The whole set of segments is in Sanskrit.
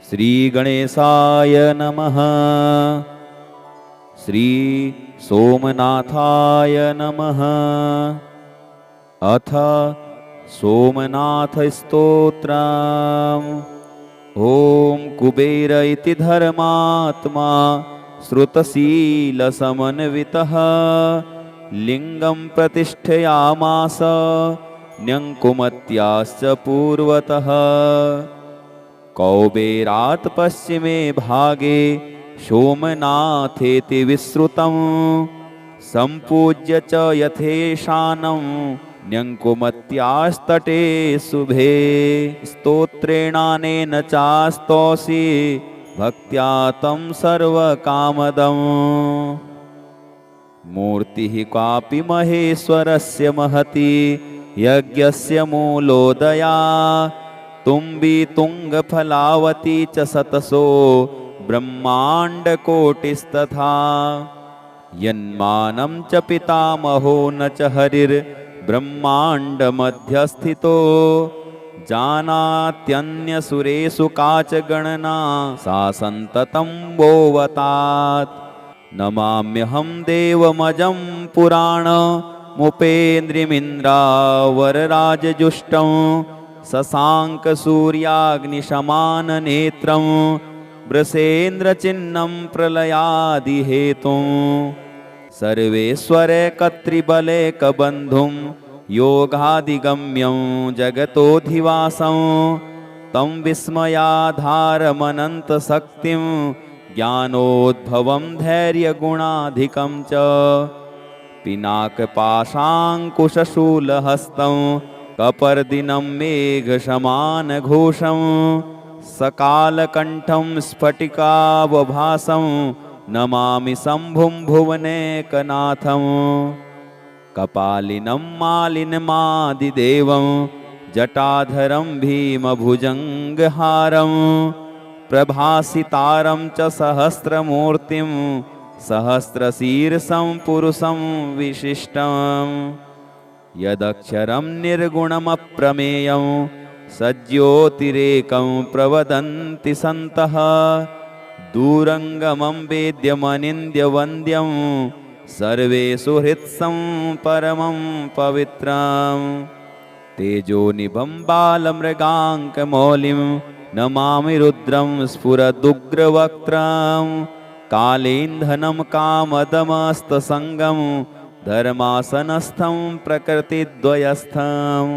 श्री गणेशाय नमः। श्री सोमनाथाय नमः। अथ सोमनाथ स्तोत्रम्। ॐ कुबेर इति धर्मात्मा श्रुतशीलसमन्वितः लिंगं प्रतिष्ठयामास न्यङ्कुमत्याश्च पूर्वतः। कौबेरात् पश्चिमे भागे सोमनाथेति विश्रुतं सम्पूज्य च यथेशानं न्यङ्कुमत्यास्तटे शुभे। स्तोत्रेणानेन चास्तौषि भक्त्या तं सर्वकामदम्। मूर्तिः कापि महेश्वरस्य महती यज्ञस्य मूलोदया तुम्बी तुंगफलावती च सतसो ब्रह्माण्डकोटिस्तथा। यन्मानं च पितामहो न च हरिर्ब्रह्माण्डमध्यस्थितो जानात्यन्यसुरेषु का च गणना सा सन्ततं वोवतात्। नमाम्यहं देवमजं पुराणमुपेन्द्रिमिन्द्रावरराजजुष्टं शशाङ्कसूर्याग्निशमाननेत्रं वृषेन्द्रचिह्नं प्रलयादिहेतुं। सर्वेश्वरैकत्रिबलैकबन्धुं योगादिगम्यं जगतोऽधिवासं तं विस्मयाधारमनन्तशक्तिं ज्ञानोद्भवं धैर्यगुणाधिकं च। पिनाकपाशाङ्कुशशूलहस्तं कपर्दिनं मेघसमानघोषं सकालकण्ठं स्फटिकावभासं नमामि शम्भुं भुवनैकनाथं। कपालिनं मालिनमादिदेवं जटाधरं भीमभुजङ्गहारं प्रभासितारं च सहस्रमूर्तिं सहस्रशीर्षं पुरुषं विशिष्टम्। यदक्षरं निर्गुणमप्रमेयं सज्ज्योतिरेकं प्रवदन्ति सन्तः दूरङ्गमं वेद्यमनिन्द्यवन्द्यं सर्वेषु हृत्सं परमं पवित्रम्। तेजोनिभं बालमृगाङ्कमौलिं नमामि रुद्रं स्फुरदुग्रवक्त्रं कालेन्धनं कामदमस्तसङ्गं धर्मासनस्थं प्रकृतिद्वयस्थम्।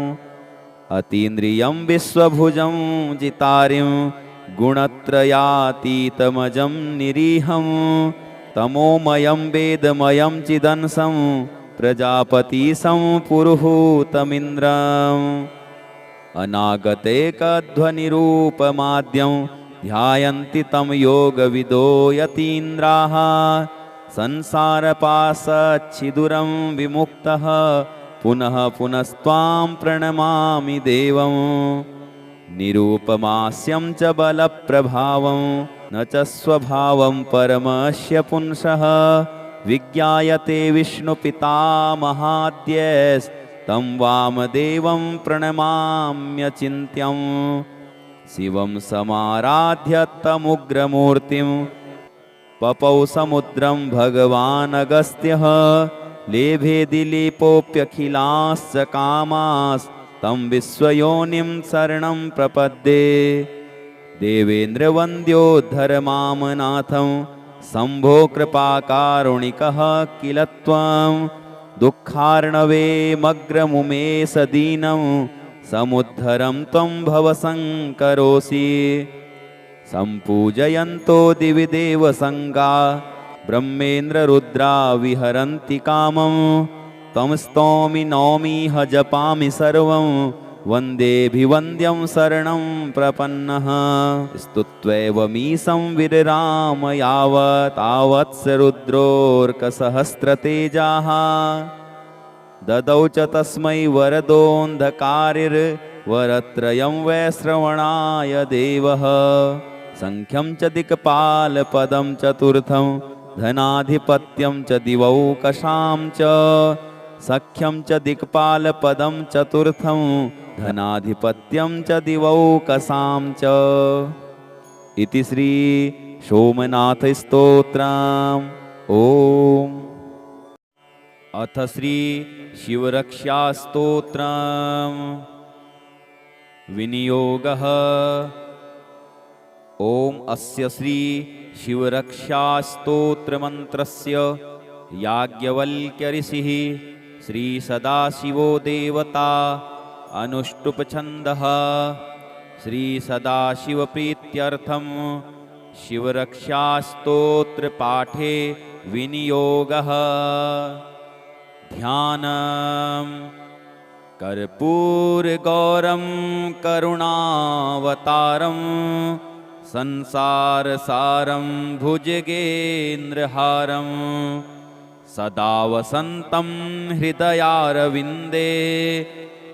अतीन्द्रियं विश्वभुजं जितारिं गुणत्रयातीतमजं निरीहं तमोमयं वेदमयं चिदंसं प्रजापतिसं पुरुहूतमिन्द्रम्। अनागतैकध्वनिरूपमाद्यं ध्यायन्ति तं योगविदो यतीन्द्राः संसारपाशच्छिदुरं विमुक्तः पुनः पुनस्त्वां प्रणमामि देवं। निरूपमास्यं च बलप्रभावं न च स्वभावं परमस्य पुंसः विज्ञायते विष्णुपितामहाद्यस्तं वामदेवं प्रणमाम्यचिन्त्यं। शिवं समाराध्य तमुग्रमूर्तिं पपौ समुद्रं भगवानगस्त्यः लेभे दिलीपोऽप्यखिलाश्च कामास्तं विश्वयोनिं शरणं प्रपद्ये। देवेन्द्रवन्द्योद्धर मां नाथं शम्भो कृपाकारुणिकः किल त्वं दुःखार्णवे मग्रमुमेश दीनं समुद्धरं त्वं भवशङ्करोषि। सम्पूजयन्तो दिवि देवसङ्गा ब्रह्मेन्द्ररुद्रा विहरन्ति कामं तं स्तौमि नौमिह जपामि सर्वं वन्देऽभिवन्द्यं शरणं प्रपन्नः। स्तुत्वैवमीशं विरराम यावतावत्स रुद्रोऽर्कसहस्रतेजाः ददौ च तस्मै वरदोऽन्धकारिर्वरत्रयं वै श्रवणाय देवः। संख्यं च दिक्पालपदं चतुर्थं धनाधिपत्यं च दिवौकशां च सख्यं च दिक्पालपदं चतुर्थं धनाधिपत्यं च दिवौकशां च। इति श्री सोमनाथस्तोत्रम्। ओम। अथ श्री शिवरक्षास्तोत्रम्। विनियोगः। ओम अस्य श्री शिवरक्षास्तोत्रमन्त्रस्य याज्ञवल्क्य ऋषिः श्री सदाशिवो देवता अनुष्टुप् छन्दः। श्री सदाशिवप्रीत्यर्थं शिवरक्षास्तोत्रपाठे विनियोगः। ध्यानम्। कर्पूरगौरं करुणावतारं संसारसारं भुजगेन्द्रहारं सदा वसन्तं हृदयारविन्दे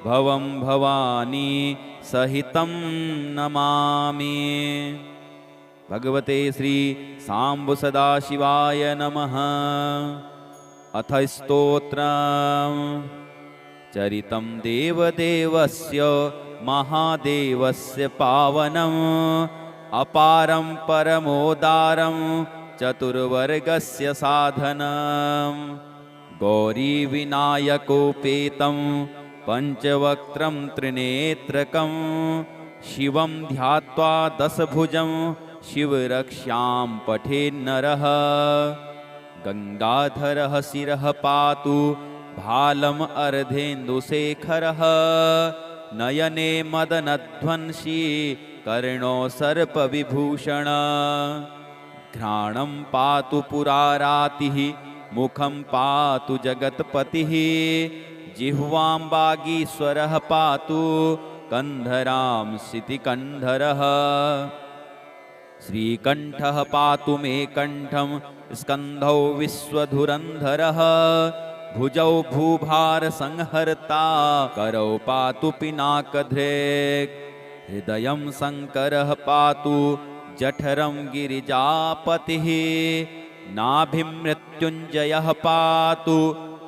भवं भवानी सहितं नमामि। भगवते श्री सांब सदाशिवाय नमः। अथ स्तोत्रम्। चरितं देवदेवस्य महादेवस्य पावनम् अपारं परमोदारं चतुर्वर्गस्य साधनम् गौरीविनायकोपेतं पञ्चवक्त्रं त्रिनेत्रकं शिवं ध्यात्वा दशभुजं शिवरक्षां पठेन्नरः। गंगाधरः शिरः पातु भालम् अर्धेन्दुशेखरः नयने मदनध्वंसी कर्णो सर्पविभूषण। घ्राणं पातु पुरारातिः मुखं पातु जगत्पतिः जिह्वां वागीश्वरः पातु कन्धरां शितिकण्ठरः। श्रीकण्ठः पातु मे कण्ठं स्कन्धौ विश्वधुरन्धरः भुजौ भूभारसंहर्ता करौ पातु पिनाकधृक्। हृदयं शङ्करः पातु जठरं गिरिजापतिः नाभिं मृत्युञ्जयः पातु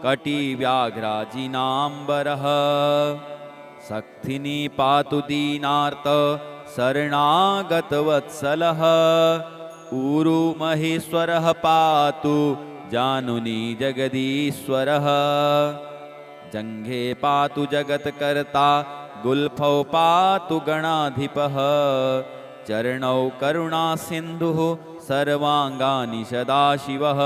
कटिव्याघ्राजिनाम्बरः। शक्तिनी पातु दीनार्त शरणागतवत्सलः ऊरु महेश्वरः पातु जानुनी जगदीश्वरः। जङ्घे पातु जगत्कर्ता गुल्फौ पातु गणाधिपः चरणौ करुणासिन्धुः सर्वाङ्गानि सदाशिवः।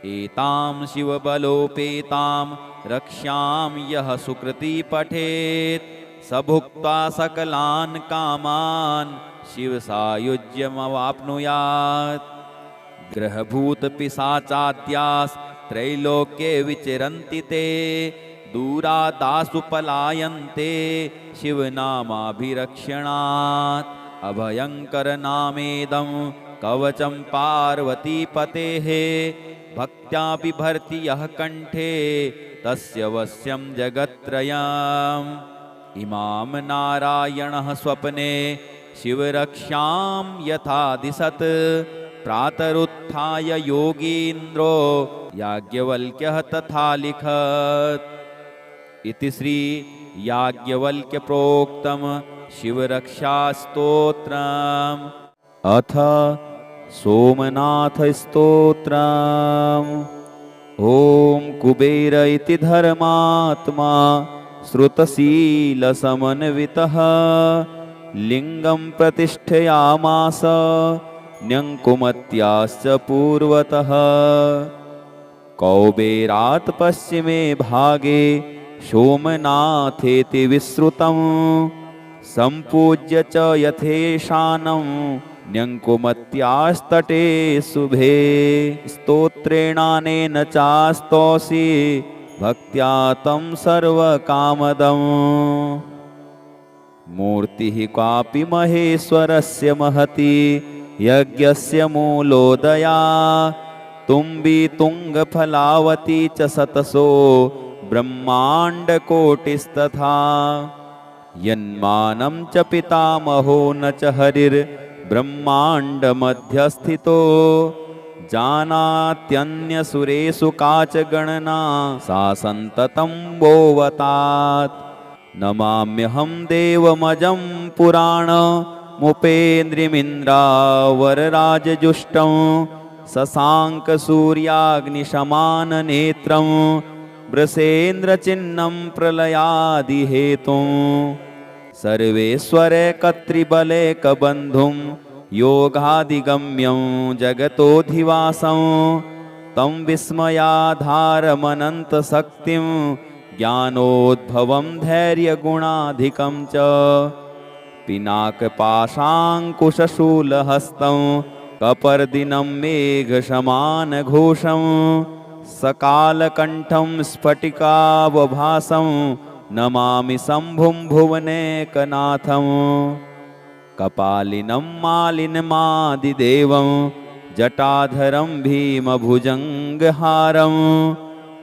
एतां शिवबलोपेतां रक्ष्यां यः सुकृती पठेत् स भुक्त्वा सकलान् कामान् शिवसायुज्यमवाप्नुयात्। ग्रहभूतपिशाचाद्यास्त्रैलोक्ये विचरन्ति ते दूरादासु पलायन्ते शिवनामाभिरक्षणात्। अभयङ्करनामेदं कवचं पार्वतीपतेः भक्त्या बिभर्ति यः कण्ठे तस्य वश्यं जगत्त्रयम्। इमां नारायणः स्वप्ने शिवरक्षां यथा दिशत् प्रातरुत्थाय योगीन्द्रो याज्ञवल्क्यः तथा लिखत्। इति श्री याज्ञवल्क्य प्रोक्तम् शिवरक्षास्तोत्रम्। अथ सोमनाथस्तोत्रम्। ॐ कुबेर इति धर्मात्मा श्रुतशीलसमन्वितः लिङ्गं प्रतिष्ठयामास न्यङ्कुमत्याश्च पूर्वतः। कौबेरात् पश्चिमे भागे सोमनाथेति विश्रुतं सम्पूज्य च यथेशानं न्यङ्कुमत्यास्तटे शुभे। स्तोत्रेणानेन चास्तौषि भक्त्या तं सर्वकामदम्। मूर्तिः क्वापि महेश्वरस्य महती यज्ञस्य मूलोदया तुम्बी तुङ्गफलावती च सतसो ब्रह्माण्डकोटिस्तथा। यन्मानं च पितामहो न च हरिर्ब्रह्माण्डमध्यस्थितो जानात्यन्यसुरेषु का च गणना सा सन्ततं वोवतात्। नमाम्यहं देवमजं पुराण मुपेन्द्रिमिन्द्रावरराजजुष्टं शशाङ्कसूर्याग्निशमाननेत्रं वृषेन्द्रचिह्नं प्रलयादिहेतुं सर्वेश्वरकर्तृबलैकबन्धुं योगादिगम्यं जगतोऽधिवासं तं विस्मयाधारमनन्तशक्तिं ज्ञानोद्भवं धैर्यगुणाधिकं च पिनाकपाशाङ्कुशशूलहस्तं कपर्दिनं मेघसमानघोषं सकालकण्ठं स्फटिकावभासं नमामि शम्भुं भुवनैकनाथं कपालिनं मालिनमादिदेवं जटाधरं भीमभुजङ्गहारं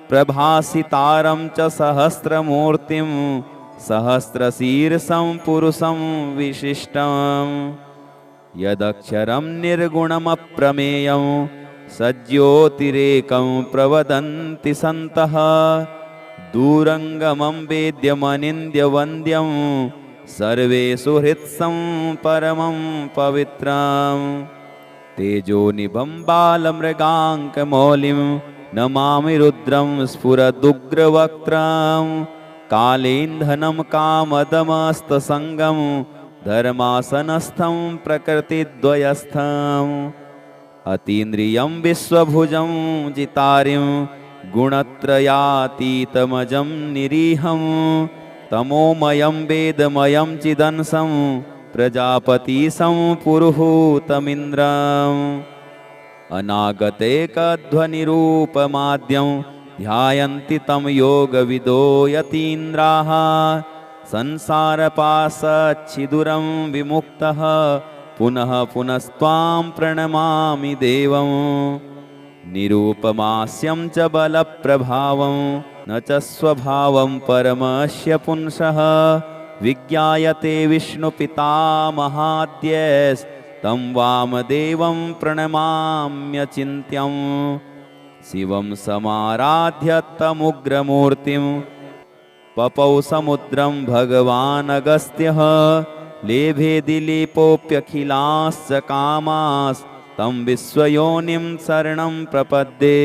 प्रभासितारं च सहस्रमूर्तिं सहस्रशीर्षं पुरुषं विशिष्टं यदक्षरं निर्गुणमप्रमेयं सज्योतिरेकं प्रवदन्ति सन्तः दूरङ्गमं वेद्यमनिन्द्यवन्द्यं सर्वेषु हृत्सं परमं पवित्रं तेजोनिभं बालमृगाङ्कमौलिं नमामि रुद्रं स्फुरदुग्रवक्त्रं कालेन्धनं कामदमस्तसङ्गं धर्मासनस्थं प्रकृतिद्वयस्थम् अतीन्द्रियं विश्वभुजं जितारिं गुणत्रयातीतमजं निरीहं तमोमयं वेदमयं चिदंसं प्रजापतिसं पुरुहूतमिन्द्रम् अनागतैकध्वनिरूपमाद्यं ध्यायन्ति तं योगविदो यतीन्द्राः संसारपाशच्छिदुरं विमुक्तः पुनः पुनस्त्वां प्रणमामि देवं निरूपमास्यं च बलप्रभावं न च स्वभावं परमस्य पुंसः विज्ञायते विष्णुपितामहाद्यस्तं वामदेवं प्रणमाम्यचिन्त्यं शिवं समाराध्य तमुग्रमूर्तिं पपौ समुद्रं भगवानगस्त्यः लेभे दिलीपोऽप्यखिलाश्च कामास्तं विश्वयोनिं शरणं प्रपद्ये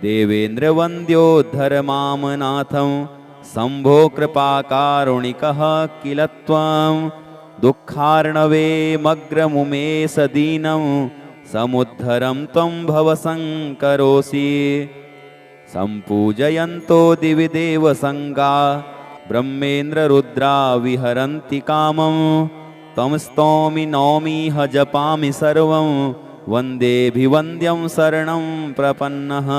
देवेन्द्रवन्द्योद्धर मां नाथं शम्भो कृपाकारुणिकः किल त्वं दुःखार्णवेमग्रमुमेश दीनं समुद्धरं त्वं भवशङ्करोषि सम्पूजयन्तो दिवि देवसङ्गा ब्रह्मेन्द्ररुद्रा विहरन्ति कामं तं स्तौमि नौमिह जपामि सर्वं वन्देऽभिवन्द्यं शरणं प्रपन्नः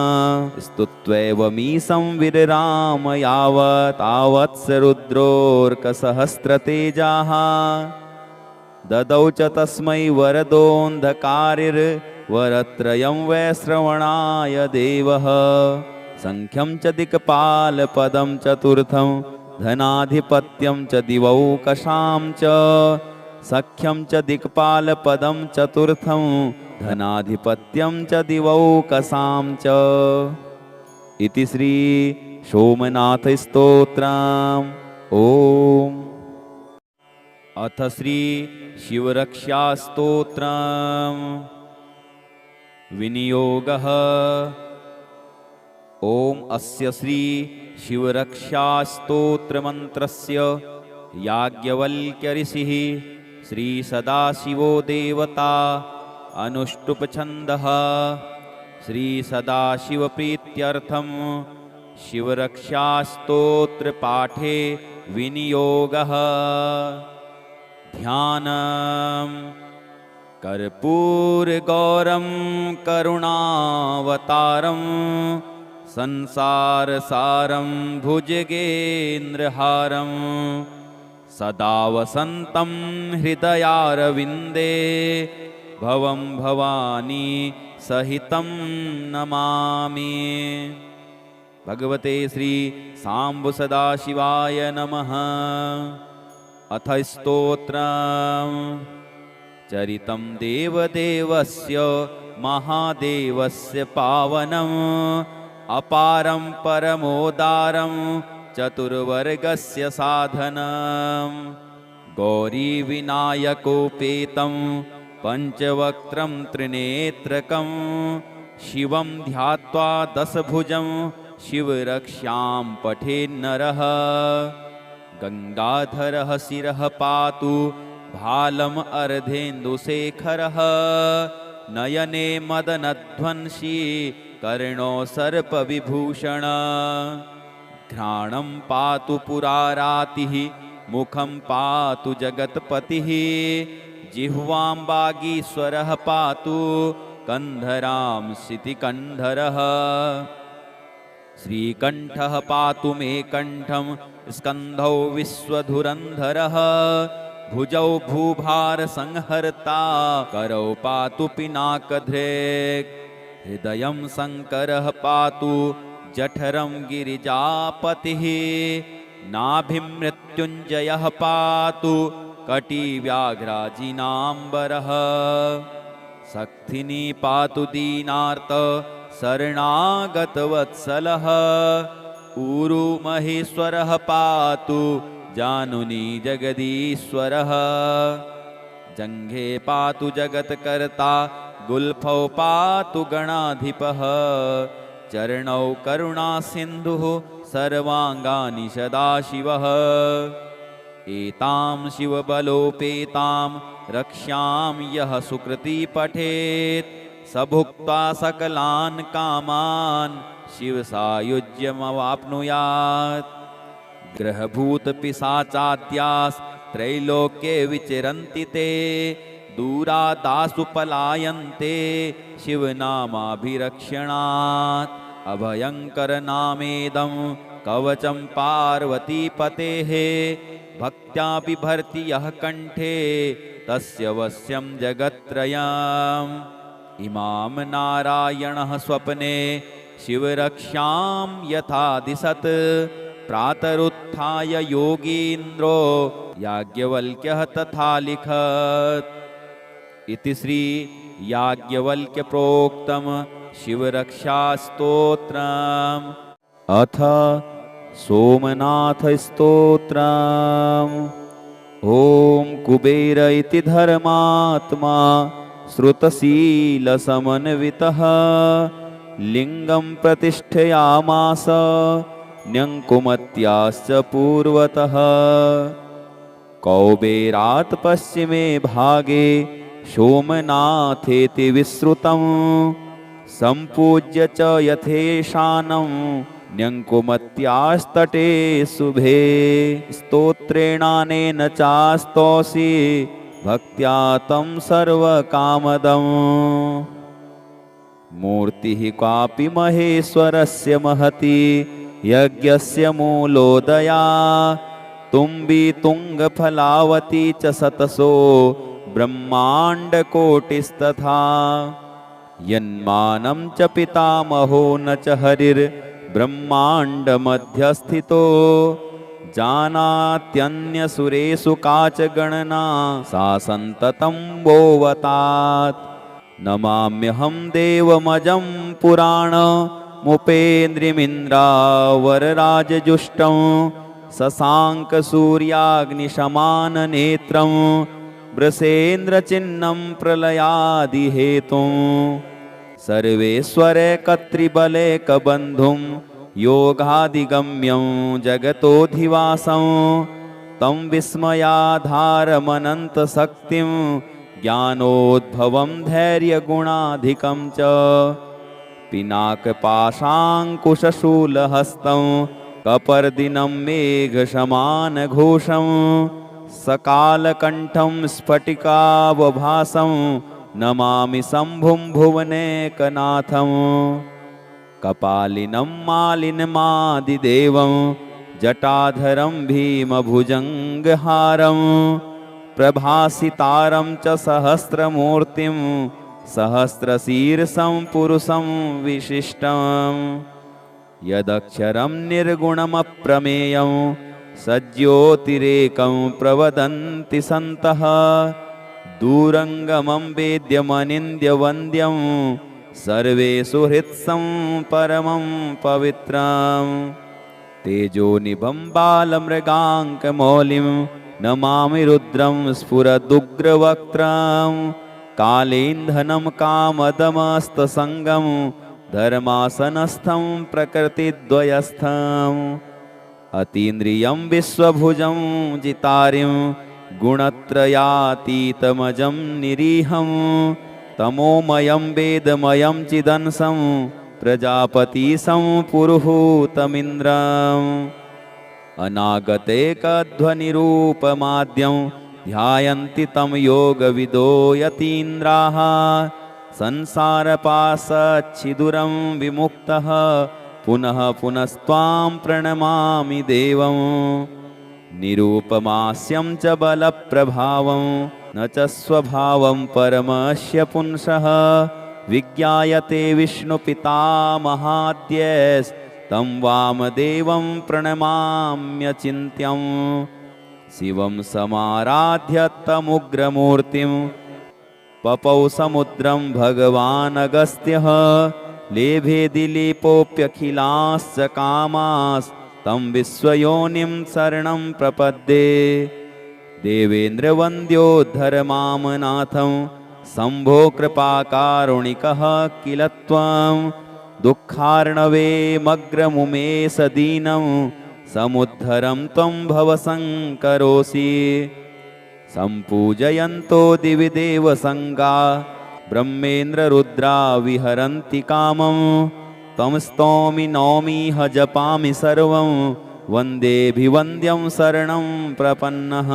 स्तुत्वैवमीशं विरराम यावतावत्स रुद्रोऽर्कसहस्रतेजाः ददौ च तस्मै वरदोऽन्धकारिर्वरत्रयं वै श्रवणाय देवः सङ्ख्यं च दिक्पालपदं चतुर्थं धनाधिपत्यं च दिवौकशां च सख्यं च दिक्पालपदं चतुर्थं धनाधिपत्यं च दिवौकशां च इति श्री सोमनाथस्तोत्रम् ॐ अथ श्री शिवरक्षास्तोत्रम् विनियोगः ॐ अस्य श्री शिवरक्षास्तोत्रमन्त्रस्य याज्ञवल्क्यऋषिः श्री सदाशिवो देवता अनुष्टुप्छन्दः श्री सदाशिवप्रीत्यर्थं शिवरक्षास्तोत्रपाठे विनियोगः ध्यानम् कर्पूरगौरं करुणावतारं संसारसारं भुजगेन्द्रहारं सदा वसन्तं हृदयारविन्दे भवं भवानी सहितं नमामि। भगवते श्री सांब सदाशिवाय नमः। अथ स्तोत्रम् चरितं देवदेवस्य महादेवस्य पावनम् अपारं परमोदारं चतुर्वर्गस्य साधनं गौरीविनायकोपेतं पञ्चवक्त्रं त्रिनेत्रकं शिवं ध्यात्वा दशभुजं शिवरक्ष्यां पठेन्नरः। गङ्गाधरः शिरः पातु भालम् अर्धेन्दुशेखरः नयने मदनध्वंसी कर्णो सर्पविभूषण। घ्राणं पातु पुरारातिः मुखं पातु जगत्पतिः जिह्वां वागीश्वरः पातु कन्धरां शितिकण्ठरः। श्रीकण्ठः पातु मे कण्ठं स्कन्धौ विश्वधुरन्धरः भुजौ भूभारसंहर्ता करौ पातु पिनाकधृक्। हृदयं शङ्करः पातु जठरं गिरिजापतिः नाभिं मृत्युञ्जयः पातु कटिव्याघ्राजिनाम्बरः। शक्तिनी पातु दीनार्त शरणागतवत्सलः ऊरु महेश्वरः पातु जानुनी जगदीश्वरः। जङ्घे पातु जगत्कर्ता गुल्फौ पातु गणाधिपः चरणौ करुणासिन्धुः सर्वाङ्गानि सदाशिवः। एतां शिवबलोपेतां रक्ष्यां यः सुकृती पठेत् स भुक्त्वा सकलान् कामान् शिवसायुज्यमवाप्नुयात्। ग्रहभूतपिशाचाद्यास्त्रैलोक्ये विचरन्ति ते दूरादासु पलायन्ते शिवनामाभिरक्षणात्। अभयङ्करनामेदं कवचं पार्वतीपतेः भक्त्या बिभर्ति यः कण्ठे तस्य वश्यं जगत्त्रयम्। इमां नारायणः स्वप्ने शिवरक्ष्यां यथा दिशत् प्रातरुत्थाय योगीन्द्रो याज्ञवल्क्यः तथा लिखत्। इति श्री याज्ञवल्क्यप्रोक्तं शिवरक्षास्तोत्रम्। अथ सोमनाथस्तोत्रम्। ॐ कुबेर इति धर्मात्मा श्रुतशीलसमन्वितः लिङ्गं प्रतिष्ठयामास न्यङ्कुमत्याश्च पूर्वतः। कौबेरात् पश्चिमे भागे सोमनाथेति विश्रुतं सम्पूज्य च यथेशानं न्यङ्कुमत्यास्तटे शुभे। स्तोत्रेणानेन चास्तौषि भक्त्या तं सर्वकामदम्। मूर्तिः कापि महेश्वरस्य महती यज्ञस्य मूलोदया तुम्बी तुङ्गफलावती च शतशो ब्रह्माण्डकोटिस्तथा। यन्मानं च पितामहो न च हरिर्ब्रह्माण्डमध्यस्थितो जानात्यन्यसुरेषु का च गणना सा सन्ततं वोवतात्। नमाम्यहं देवमजं पुराणमुपेन्द्रिमिन्द्रावरराजजुष्टं शशाङ्कसूर्याग्निशमाननेत्रं वृषेन्द्रचिह्नं प्रलयादिहेतुं। सर्वेश्वरैकत्रिबलैकबन्धुं योगादिगम्यं जगतोऽधिवासं तं विस्मयाधारमनन्तशक्तिं ज्ञानोद्भवं धैर्यगुणाधिकं च। पिनाकपाशाङ्कुशशूलहस्तं कपर्दिनं मेघसमानघोषं सकालकण्ठं स्फटिकावभासं नमामि शम्भुं भुवनैकनाथं। कपालिनं मालिनमादिदेवं जटाधरं भीमभुजङ्गहारं प्रभासितारं च सहस्रमूर्तिं सहस्रशीर्षं पुरुषं विशिष्टम्। यदक्षरं निर्गुणमप्रमेयं सज्योतिरेकं प्रवदन्ति सन्तः दूरङ्गमं वेद्यमनिन्द्यवन्द्यं सर्वेषु हृत्सं परमं पवित्रम्। तेजोनिभं बालमृगाङ्कमौलिं नमामि रुद्रं स्फुरदुग्रवक्त्रं कालेन्धनं कामदमस्तसङ्गं धर्मासनस्थं प्रकृतिद्वयस्थम् अतीन्द्रियं विश्वभुजं जितारिं गुणत्रयातीतमजं निरीहं तमोमयं वेदमयं चिदंसं प्रजापतिसं पुरुहूतमिन्द्रम् अनागतैकध्वनिरूपमाद्यं ध्यायन्ति तं योगविदो यतीन्द्राः संसारपाशच्छिदुरं विमुक्तः पुनः पुनस्त्वां प्रणमामि देवं निरूपमास्यं च बलप्रभावं न च स्वभावं परमस्य पुंसः विज्ञायते विष्णुपितामहाद्यस्तं वामदेवं प्रणमाम्यचिन्त्यं शिवं समाराध्य तमुग्रमूर्तिं पपौ समुद्रं भगवानगस्त्यः लेभे दिलीपोऽप्यखिलाश्च कामास्तं विश्वयोनिं शरणं प्रपद्ये देवेन्द्रवन्द्योद्धर मां नाथं शम्भो कृपाकारुणिकः किल त्वं दुःखार्णवे मग्रमुमेश दीनं समुद्धरं त्वं भवशङ्करोषि सम्पूजयन्तो दिवि देवसङ्गा ब्रह्मेन्द्ररुद्रा विहरन्ति कामं तं स्तौमि नौमिह जपामि सर्वं वन्देऽभिवन्द्यं शरणं प्रपन्नः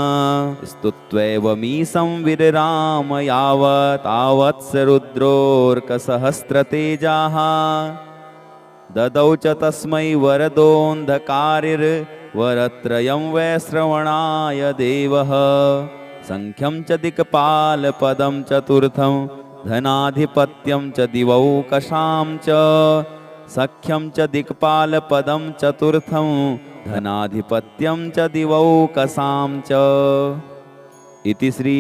स्तुत्वैवमीशं विरराम यावतावत्स रुद्रोऽर्कसहस्रतेजाः ददौ च तस्मै वरदोऽन्धकारिर्वरत्रयं वै श्रवणाय देवः सङ्ख्यं च दिक्पालपदं चतुर्थं धनाधिपत्यं च दिवौकशां च सख्यं च दिक्पालपदं चतुर्थं धनाधिपत्यं च दिवौकशां च इति श्री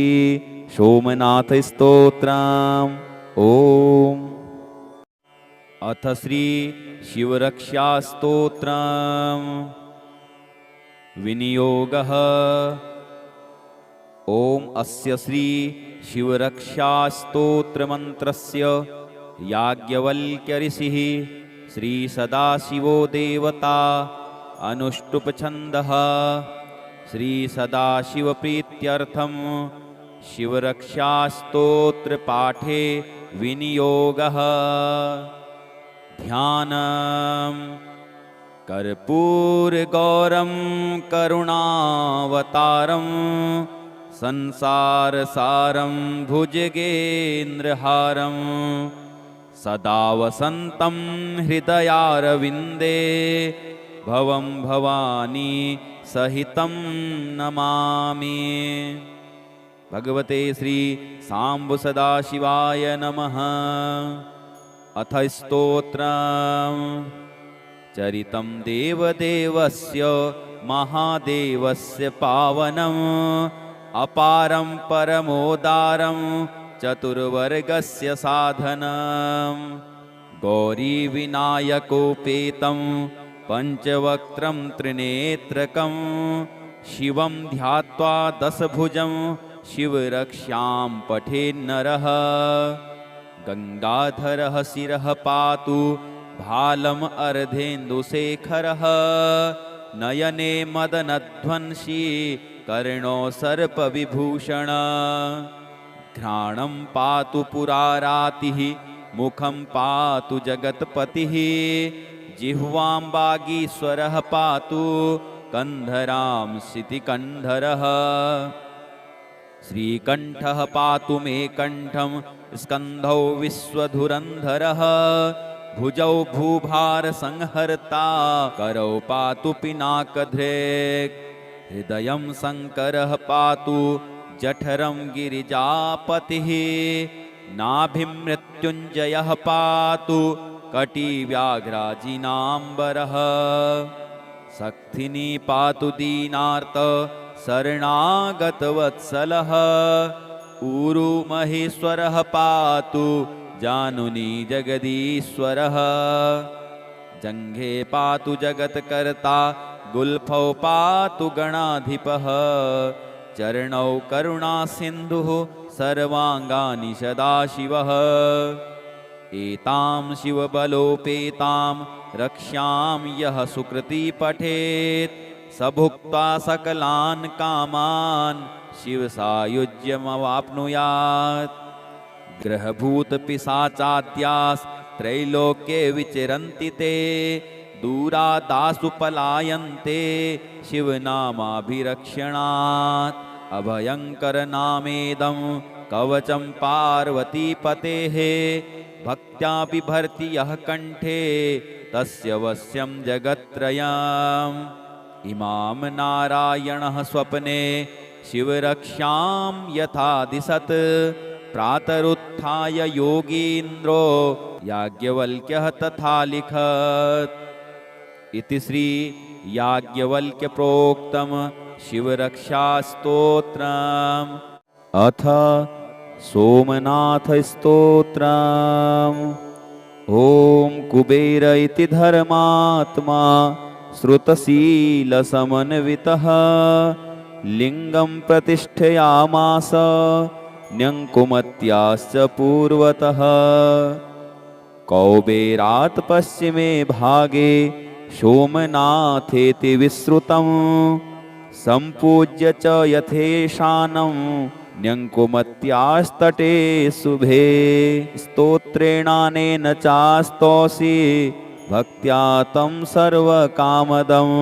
सोमनाथस्तोत्रम् ॐ अथ श्री शिवरक्षास्तोत्रम् विनियोगः ॐ अस्य श्री शिवरक्षास्तोत्रमन्त्रस्य याज्ञवल्क्य ऋषिः श्री सदाशिवो देवता अनुष्टुप् छन्दः श्री सदाशिवप्रीत्यर्थं शिवरक्षास्तोत्रपाठे विनियोगः ध्यानम् कर्पूरगौरं करुणावतारं संसारसारं भुजगेन्द्रहारं सदा वसन्तं हृदयारविन्दे भवं भवानी सहितं नमामि। भगवते श्री सांब सदाशिवाय नमः। अथ स्तोत्रम् चरितं देवदेवस्य महादेवस्य पावनम् अपारं परमोदारं चतुर्वर्गस्य साधनं गौरीविनायकोपेतं पञ्चवक्त्रं त्रिनेत्रकं शिवं ध्यात्वा दशभुजं शिवरक्षां पठेन्नरः गङ्गाधरः शिरः पातु भालम् अर्धेन्दुशेखरः नयने मदनध्वंसी कर्णो सर्पविभूषण घ्राणं पातु पुरारातिः मुखं पातु जगत्पतिः जिह्वां वागीश्वरः पातु कन्धरां शितिकण्ठरः श्रीकण्ठः पातु मे कण्ठं स्कन्धौ विश्वधुरन्धरः भुजौ भूभारसंहर्ता करौ पातु पिनाकधृक् हृदयं शङ्करः पातु जठरं गिरिजापतिः नाभिं मृत्युञ्जयः पातु कटिव्याघ्राजिनाम्बरः शक्तिनी पातु दीनार्त शरणागतवत्सलः ऊरु महेश्वरः पातु जानुनी जगदीश्वरः जङ्घे पातु जगत्कर्ता गुल्फौ पातु गणाधिपः चरणौ करुणासिन्धुः सर्वाङ्गानि सदाशिवः। एतां शिवबलोपेतां रक्ष्यां यः सुकृती पठेत् स भुक्त्वा सकलान् कामान् शिवसायुज्यमवाप्नुयात्। ग्रहभूतपिशाचाद्यास्त्रैलोक्ये विचरन्ति ते दूरादासु पलायन्ते शिवनामाभिरक्षणात्। अभयङ्करनामेदं कवचं पार्वतीपतेः भक्त्या बिभर्ति यः कण्ठे तस्य वश्यं जगत्त्रयम्। इमां नारायणः स्वप्ने शिवरक्षां यथा दिशत् प्रातरुत्थाय योगीन्द्रो याज्ञवल्क्यः तथा लिखत्। इति श्री याज्ञवल्क्यप्रोक्तं शिवरक्षास्तोत्रम्। अथ सोमनाथस्तोत्रम्। ॐ कुबेर इति धर्मात्मा श्रुतशीलसमन्वितः लिङ्गं प्रतिष्ठयामास न्यङ्कुमत्याश्च पूर्वतः। कौबेरात् पश्चिमे भागे सोमनाथेति विश्रुतं सम्पूज्य च यथेशानं न्यङ्कुमत्यास्तटे शुभे। स्तोत्रेणानेन चास्तौषि भक्त्या तं सर्वकामदम्।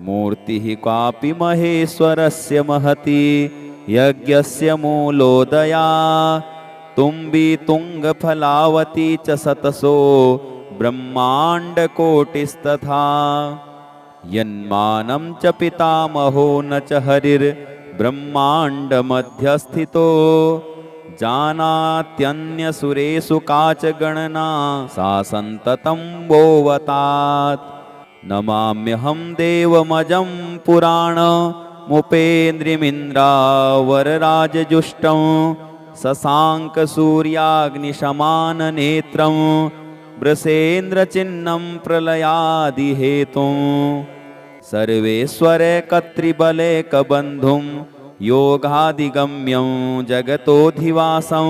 मूर्तिः क्वापि महेश्वरस्य महती यज्ञस्य मूलोदया तुम्बी तुङ्गफलावती च शतशो ब्रह्माण्डकोटिस्तथा। यन्मानं च पितामहो न च हरिर्ब्रह्माण्डमध्यस्थितो जानात्यन्यसुरेषु का च गणना सा सन्ततं वोवतात्। नमाम्यहं देवमजं पुराणमुपेन्द्रिमिन्द्रावरराजजुष्टं शशाङ्कसूर्याग्निशमाननेत्रं वृषेन्द्रचिह्नं प्रलयादिहेतुं। सर्वेश्वरैकत्रिबलैकबन्धुं योगादिगम्यं जगतोऽधिवासं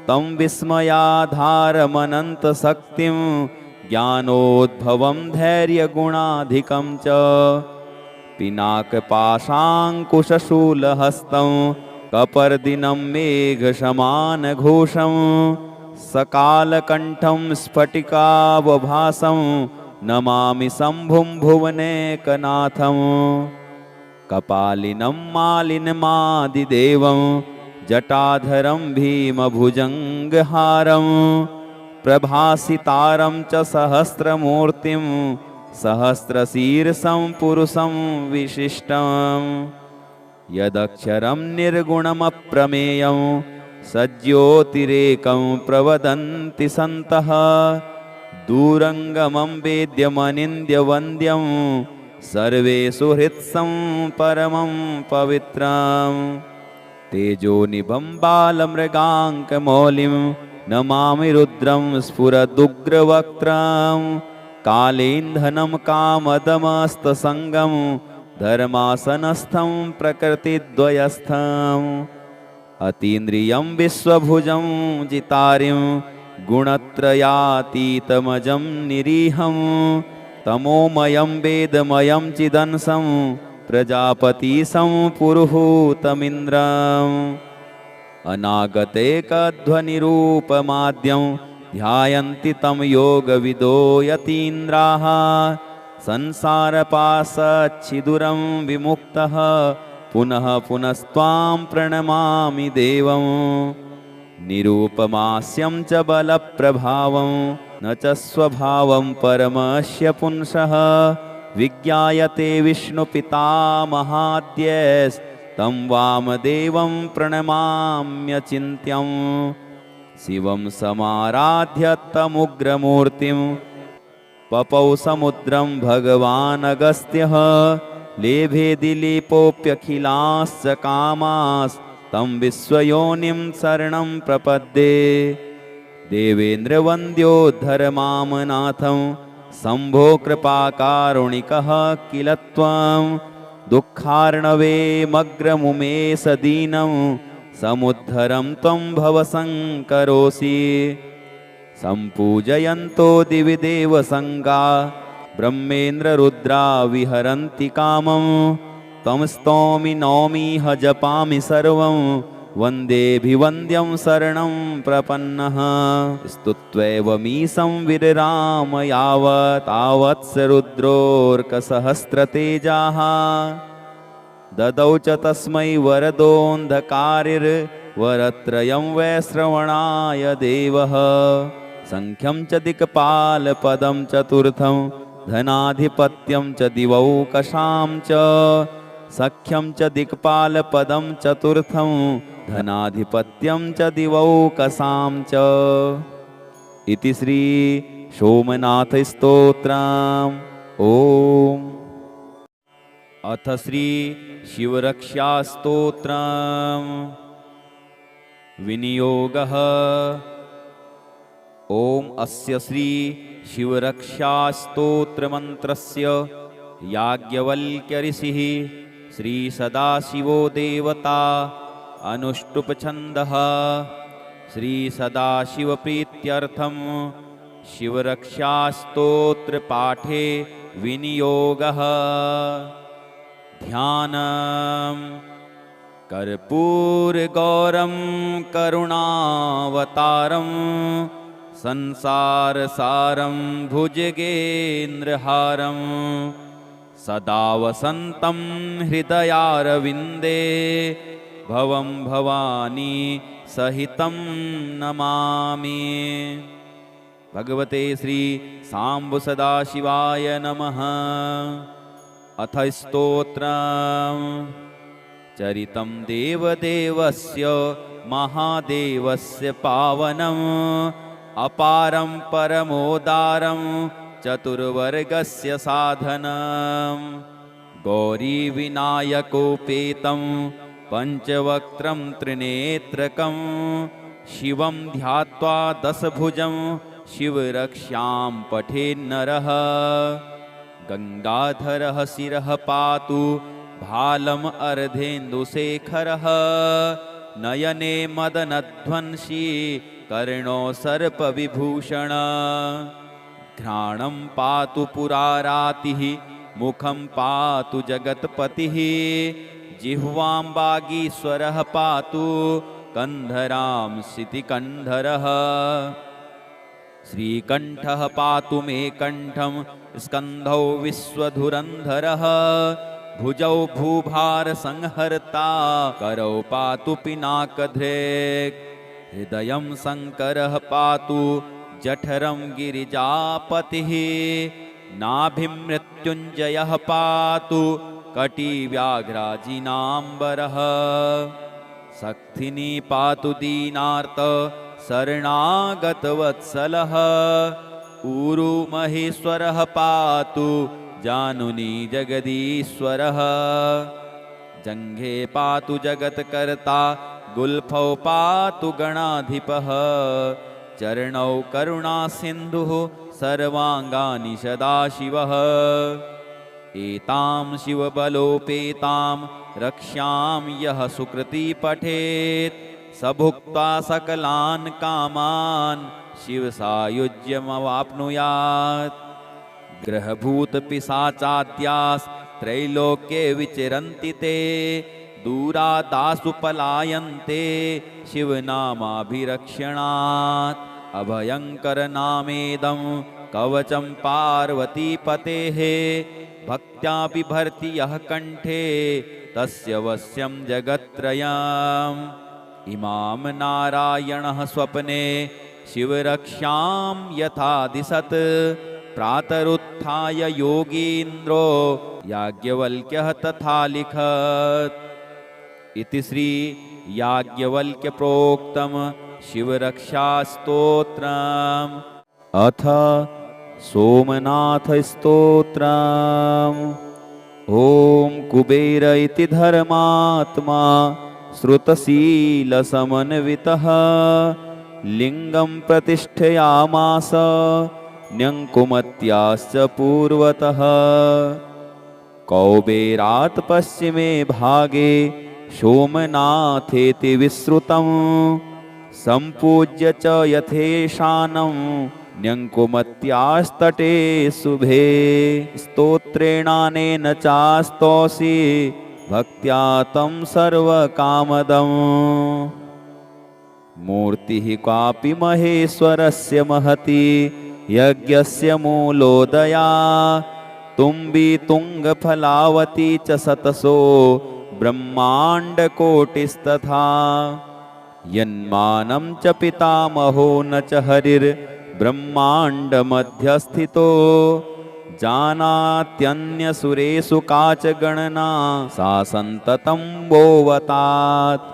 तं विस्मयाधारमनन्तशक्तिं ज्ञानोद्भवं धैर्यगुणाधिकं च। पिनाकपाशाङ्कुशशूलहस्तं कपर्दिनं मेघसमानघोषं सकालकण्ठं स्फटिकावभासं नमामि शम्भुं भुवनैकनाथं। कपालिनं मालिनमादिदेवं जटाधरं भीमभुजङ्गहारं प्रभासितारं च सहस्रमूर्तिं सहस्रशीर्षं पुरुषं विशिष्टम्। यदक्षरं निर्गुणमप्रमेयं सज्योतिरेकं प्रवदन्ति सन्तः दूरङ्गमं वेद्यमनिन्द्यवन्द्यं सर्वेषु हृत्सं परमं पवित्रम्। तेजोनिभं बालमृगाङ्कमौलिं नमामि रुद्रं स्फुरदुग्रवक्त्रं कालेन्धनं कामदमस्तसङ्गं धर्मासनस्थं प्रकृतिद्वयस्थम्। अतीन्द्रियं विश्वभुजं जितारिं गुणत्रयातीतमजं निरीहं तमोमयं वेदमयं चिदंसं प्रजापतिसं पुरुहूतमिन्द्रम्। अनागतैकध्वनिरूपमाद्यं ध्यायन्ति तं योगविदो यतीन्द्राः संसारपाशच्छिदुरं विमुक्तः पुनः पुनस्त्वां प्रणमामि देवं। निरूपमास्यं च बलप्रभावं न च स्वभावं परमस्य पुंसः विज्ञायते विष्णुपितामहाद्यस्तं वामदेवं प्रणमाम्यचिन्त्यम्। शिवं समाराध्य तमुग्रमूर्तिं पपौ समुद्रं भगवानगस्त्यः लेभे दिलीपोऽप्यखिलाश्च कामास्तं विश्वयोनिं शरणं प्रपद्ये। देवेन्द्रवन्द्योद्धर मां नाथं शम्भो कृपाकारुणिकः किल त्वं दुःखार्णवेमग्रमुमे सदीनं समुद्धरं त्वं भवसङ्करोषि सम्पूजयन्तो दिवि देवसङ्गा ब्रह्मेन्द्ररुद्रा विहरन्ति कामं तं स्तौमि नौमिह जपामि सर्वं वन्देऽभिवन्द्यं शरणं प्रपन्नः स्तुत्वैवमीशं विरराम यावतावत्स रुद्रोऽर्कसहस्रतेजाः ददौ च तस्मै वरदोऽन्धकारिर्वरत्रयं वै श्रवणाय देवः संख्यं च दिक्पालपदं चतुर्थं धनाधिपत्यं च दिवौकशां च सख्यं च दिक्पालपदं चतुर्थं धनाधिपत्यं च दिवौकशां च इति श्री सोमनाथस्तोत्रम् ओम। अथ श्री शिवरक्षास्तोत्रम् विनियोगः। ओम अस्य श्री शिवरक्षास्तोत्रमन्त्रस्य याज्ञवल्क्य ऋषिः श्री सदाशिवो देवता अनुष्टुप् छन्दः। श्री सदाशिवप्रीत्यर्थं शिवरक्षास्तोत्रपाठे विनियोगः। ध्यानम्। कर्पूरगौरं करुणावतारं संसारसारं भुजगेन्द्रहारं सदा वसन्तं हृदयारविन्दे भवं भवानी सहितं नमामि। भगवते श्री सांब सदाशिवाय नमः। अथ स्तोत्रम्। चरितं देवदेवस्य महादेवस्य पावनम् अपारं परमोदारं चतुर्वर्गस्य साधनम् गौरीविनायकोपेतं पञ्चवक्त्रं त्रिनेत्रकं शिवं ध्यात्वा दशभुजं शिवरक्षां पठेन्नरः। गंगाधरः शिरः पातु भालम् अर्धेन्दुशेखरः नयने मदनध्वंसी कर्णो सर्पविभूषण। घ्राणं पातु पुरारातिः मुखं पातु जगत्पतिः जिह्वां वागीश्वरः पातु कन्धरां शितिकण्ठरः। श्रीकण्ठः पातु मे कण्ठं स्कन्धौ विश्वधुरन्धरः भुजौ भूभारसंहर्ता करौ पातु पिनाकधृक्। हृदयं शङ्करः पातु जठरं गिरिजापतिः नाभिं मृत्युञ्जयः पातु कटिव्याघ्राजिनाम्बरः। शक्तिनी पातु दीनार्त शरणागतवत्सलः ऊरु महेश्वरः पातु जानुनी जगदीश्वरः। जङ्घे पातु जगत्कर्ता गुल्फौ पातु गणाधिपः चरणौ करुणासिन्धुः सर्वाङ्गानि सदाशिवः। एतां शिवबलोपेतां रक्ष्यां यः सुकृती पठेत् स भुक्त्वा सकलान् कामान् शिवसायुज्यमवाप्नुयात्। ग्रहभूतपिशाचाद्यास्त्रैलोक्ये विचरन्ति ते दूरादासु पलायन्ते शिवनामाभिरक्षणात्। अभयङ्करनामेदं कवचं पार्वतीपतेः भक्त्या बिभर्ति यः कण्ठे तस्य वश्यं जगत्त्रयम्। इमां नारायणः स्वप्ने शिवरक्षां यथा दिशत् प्रातरुत्थाय योगीन्द्रो याज्ञवल्क्यः तथा लिखत्। इति श्री याज्ञवल्क्य प्रोक्तम् शिवरक्षास्तोत्रम्। अथ सोमनाथस्तोत्रम्। ॐ कुबेर इति धर्मात्मा श्रुतशीलसमन्वितः लिङ्गं प्रतिष्ठयामास न्यङ्कुमत्याश्च पूर्वतः। कौबेरात् पश्चिमे भागे सोमनाथेति विश्रुतं सम्पूज्य च यथेशानं न्यङ्कुमत्यास्तटे शुभे स्तोत्रेणानेन चास्तौषि भक्त्या तं सर्वकामदम् मूर्तिः कापि महेश्वरस्य महती यज्ञस्य मूलोदया तुम्बी तुङ्गफलावती च सतसो ब्रह्माण्डकोटिस्तथा यन्मानं च पितामहो न च हरिर्ब्रह्माण्डमध्यस्थितो जानात्यन्यसुरेषु का च गणना सा सन्ततं वोवतात्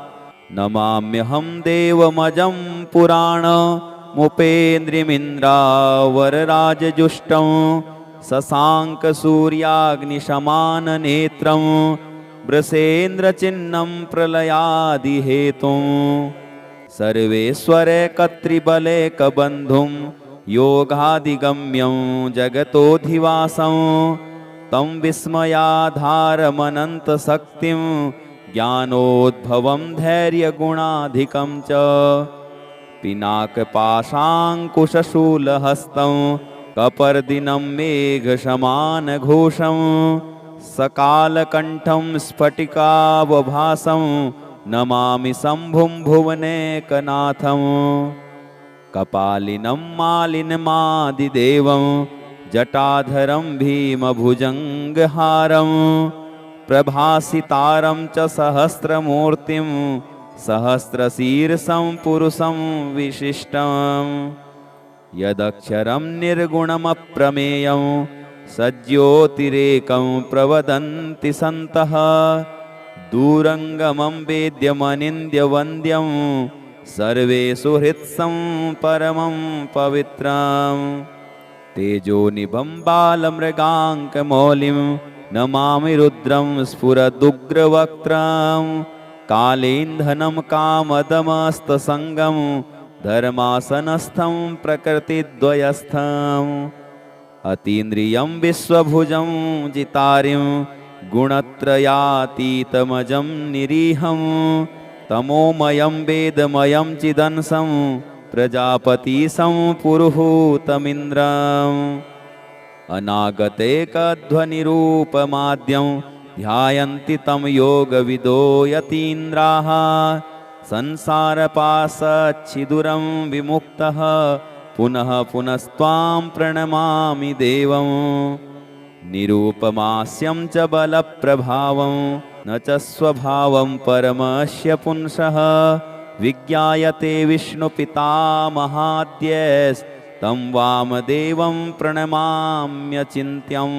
नमाम्यहं देवमजं पुराणमुपेन्द्रिमिन्द्रावरराजजुष्टं शशाङ्कसूर्याग्निशमाननेत्रं वृषेन्द्रचिह्नं प्रलयादिहेतुं सर्वेश्वरैकत्रिबलैकबन्धुं योगादिगम्यं जगतोऽधिवासं तं विस्मयाधारमनन्तशक्तिं ज्ञानोद्भवं धैर्यगुणाधिकं च पिनाकपाशाङ्कुशशूलहस्तं कपर्दिनं मेघशमानघोषं सकालकण्ठं स्फटिकावभासं नमामि शम्भुं भुवनैकनाथं कपालिनं मालिनमादिदेवं जटाधरं भीमभुजङ्गहारं प्रभासितारं च सहस्रमूर्तिं सहस्रशीर्षं पुरुषं विशिष्टं यदक्षरं निर्गुणमप्रमेयं सज्योतिरेकं प्रवदन्ति सन्तः दूरङ्गमं वेद्यमनिन्द्यवन्द्यं सर्वेषु हृत्सं परमं पवित्रं तेजोनिभं बालमृगाङ्कमौलिं नमामि रुद्रं स्फुरदुग्रवक्त्रं कालेन्धनं कामदमस्तसङ्गं धर्मासनस्थं प्रकृतिद्वयस्थम् अतीन्द्रियं विश्वभुजं जितारिं गुणत्रयातीतमजं निरीहं तमोमयं वेदमयं चिदंसं प्रजापतिसं पुरुहूतमिन्द्रम् अनागतैकध्वनिरूपमाद्यं ध्यायन्ति तं योगविदो यतीन्द्राः संसारपाशच्छिदुरं विमुक्तः पुनः पुनस्त्वां प्रणमामि देवं निरूपमास्यं च बलप्रभावं न च स्वभावं परमस्य पुंसः विज्ञायते विष्णुपितामहाद्यस्तं वामदेवं प्रणमाम्यचिन्त्यं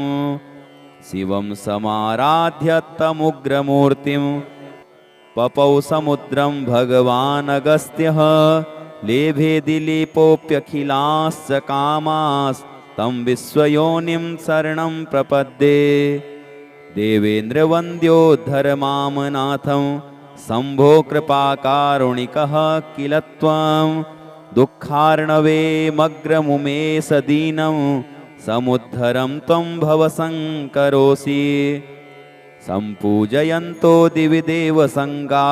शिवं समाराध्य तमुग्रमूर्तिं पपौ समुद्रं भगवानगस्त्यः लेभे दिलीपोऽप्यखिलाश्च कामास्तं विश्वयोनिं शरणं प्रपद्ये देवेन्द्रवन्द्योद्धर मां नाथं शम्भो कृपाकारुणिकः किल त्वं दुःखार्णवेमग्रमुमेश दीनं समुद्धरं त्वं भवशङ्करोषि सम्पूजयन्तो दिवि देवसङ्गा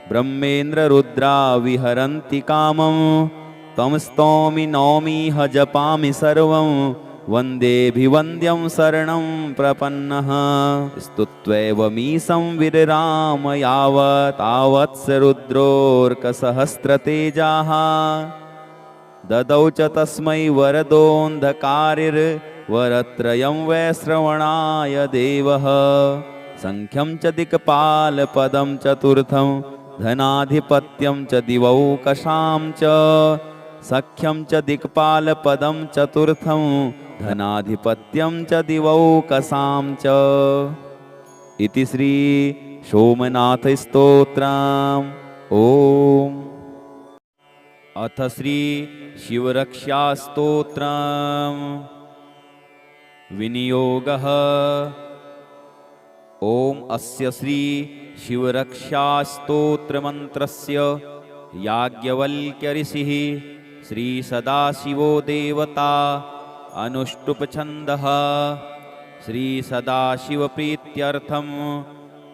ब्रह्मेन्द्ररुद्रा विहरन्ति कामं तं स्तौमि नौमिह जपामि सर्वं वन्देऽभिवन्द्यं शरणं प्रपन्नः स्तुत्वैवमीशं विरराम यावतावत्स रुद्रोऽर्कसहस्रतेजाः ददौ च तस्मै वरदोऽन्धकारिर्वरत्रयं वै श्रवणाय देवः सङ्ख्यं च दिक्पालपदं चतुर्थं धनाधिपत्यं च दिवौकशां च सख्यं च दिक्पालपदं चतुर्थं धनाधिपत्यं च दिवौकशां च इति श्री सोमनाथस्तोत्रम् ॐ अथ श्री शिवरक्षास्तोत्रम् विनियोगः ॐ अस्य श्री शिवरक्षास्तोत्रमन्त्रस्य याज्ञवल्क्यऋषिः श्री सदाशिवो देवता अनुष्टुप् छन्दः श्री सदाशिवप्रीत्यर्थं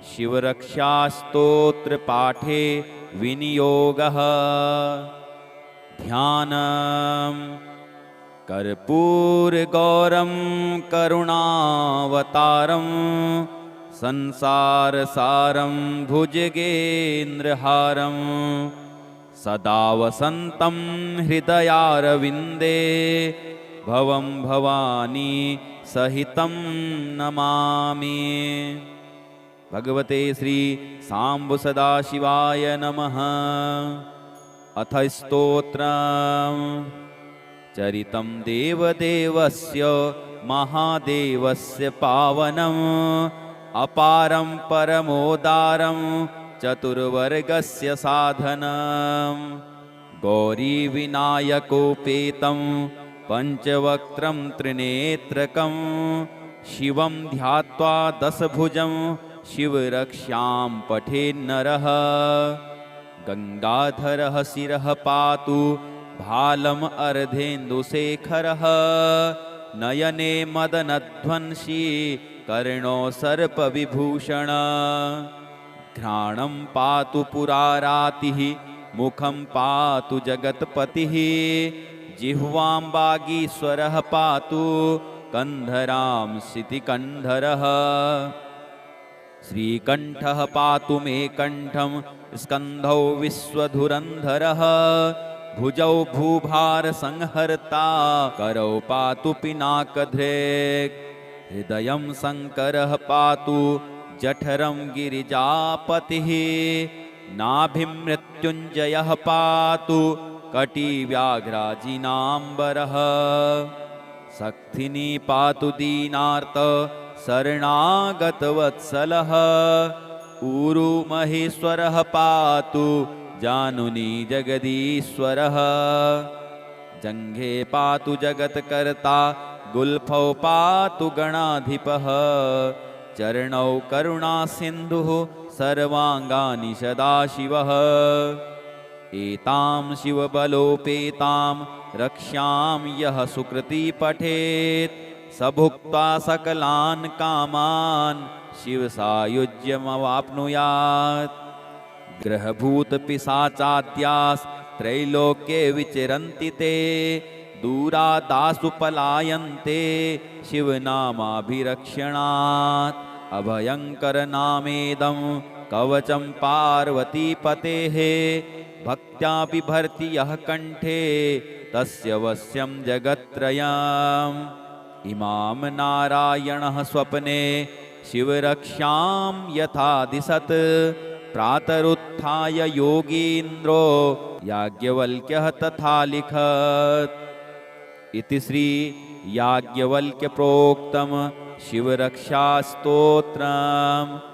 शिवरक्षास्तोत्रपाठे विनियोगः। ध्यानम्। कर्पूरगौरं करुणावतारं संसारसारं भुजगेन्द्रहारं सदा वसन्तं हृदयारविन्दे भवं भवानी सहितं नमामि। भगवते श्री सांब सदाशिवाय नमः। अथ स्तोत्रम्। चरितं देवदेवस्य महादेवस्य पावनम् अपारं परमोदारं चतुर्वर्गस्य साधनं गौरीविनायकोपेतं पञ्चवक्त्रं त्रिनेत्रकं शिवं ध्यात्वा दशभुजं शिवरक्षां पठेन्नरः। गंगाधरः शिरः पातु भालम् अर्धेन्दुशेखरः नयने मदनध्वंसी कर्णो सर्पविभूषण। घ्राणं पातु पुरारातिः मुखं पातु जगत्पतिः जिह्वां वागीश्वरः पातु कन्धरां शितिकण्ठरः। श्रीकण्ठः पातु मे कण्ठं स्कन्धौ विश्वधुरन्धरः भुजौ भूभारसंहर्ता करौ पातु पिनाकधृक्। हृदयं शङ्करः पातु जठरं गिरिजापतिः नाभिं मृत्युञ्जयः पातु कटिव्याघ्राजिनाम्बरः। शक्तिनी पातु दीनार्त शरणागतवत्सलः ऊरु महेश्वरः पातु जानुनी जगदीश्वरः। जङ्घे पातु जगत्कर्ता गुल्फौ पातु गणाधिपः चरणौ करुणासिन्धुः सर्वाङ्गानि सदाशिवः। एतां शिवबलोपेतां रक्ष्यां यः सुकृती पठेत् स भुक्त्वा सकलान् कामान् शिवसायुज्यमवाप्नुयात्। ग्रहभूतपिशाचाद्यास्त्रैलोक्ये विचरन्ति ते दूरादासु पलायन्ते शिवनामाभिरक्षणात्। अभयङ्करनामेदं कवचं पार्वतीपतेः भक्त्या बिभर्ति यः कण्ठे तस्य वश्यं जगत्त्रयम्। इमां नारायणः स्वप्ने शिवरक्षां यथा दिशत् प्रातरुत्थाय योगीन्द्रो याज्ञवल्क्यः तथा लिखत्। इति श्री याज्ञवल्क्य प्रोक्तम् शिवरक्षास्तोत्रम्।